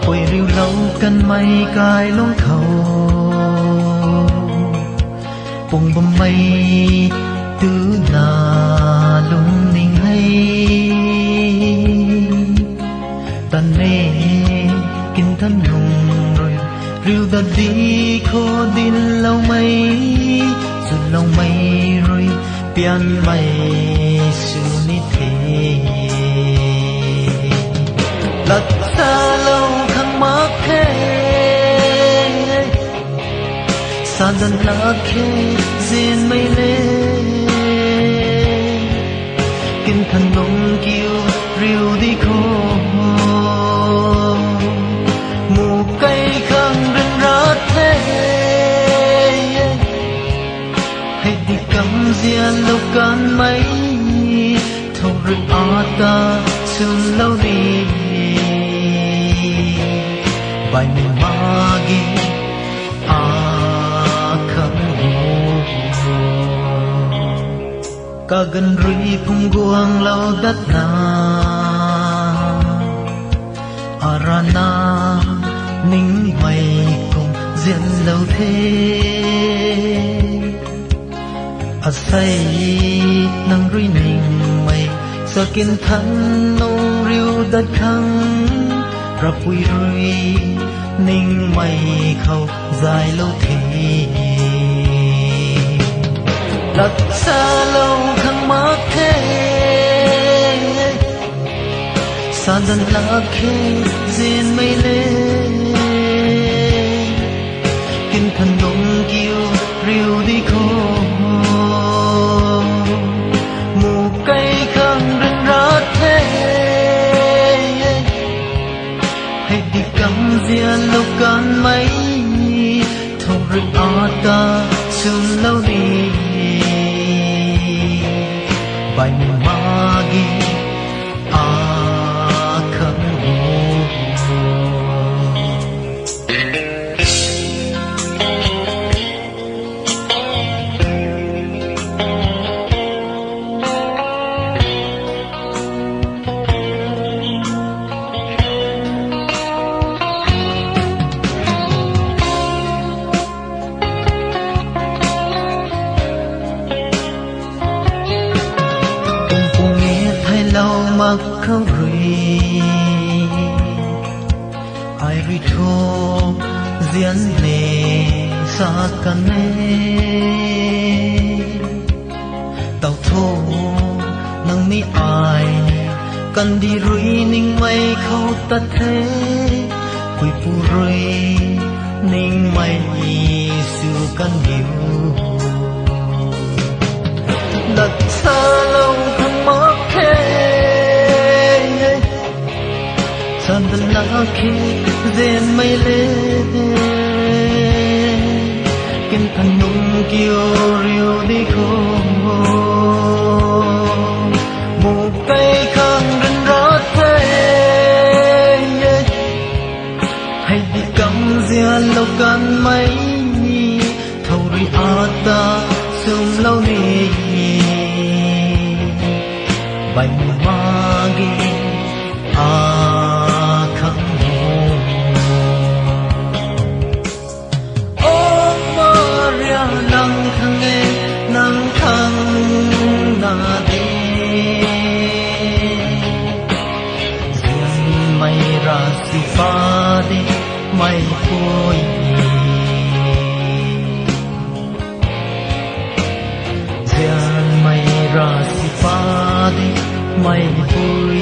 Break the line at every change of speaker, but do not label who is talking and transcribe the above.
ôi riu lâu cần mây cài lông khẩu bông bông mây tứ là lung ninh hay ta nê kinh thân lùng rồi riu ta đi khô din lâu mây dù lâu mây rồi pian mây su ni thế lật xa lâu khăng mắc khê sa đần lá khê diên mây lê kinh thần nông kiêu riu đi khô mù cây khăng rừng rát thế hay đi cắm diên lâu can mấy thâu rừng á ta xuân lâu đi bài mình magi khăn cả gần rui phung guang lâu đất na arana ninh mây cùng diễn lâu thế say nang rui ninh mây sa kiên thân nông riu đất khăng ra bụi rui ninh mây khâu dài lâu thế lật xa lâu khăng mắc thế sa đần lá khê diên mây lê kinh thần nông kiêu riu đi khô mù cây khăng rừng rát thế hay đi cắm diên lâu can mấy thâu rừng á ta xuân lâu đi bài mình magi khăn lâu mặc khâu rui ai rui thô diễn nề xa căn nê tàu thô nâng mi ai căn đi rui ninh mây khâu tắt thế quỳ phù rui ninh mây xưa căn nhiều lật xa lâu không mắc thế sa đần lá khê diên mây lê kinh thần nông kiêu riu đi khô mù cây khăng rừng rát thế hay đi cắm diên lâu can mấy thâu rui á ta sum lâu đi bánh magi khăn ô Maria nang khang nghe nang khang na đi diên mây ra si pha đi mây phôi diên mây ra si pha đi mây phôi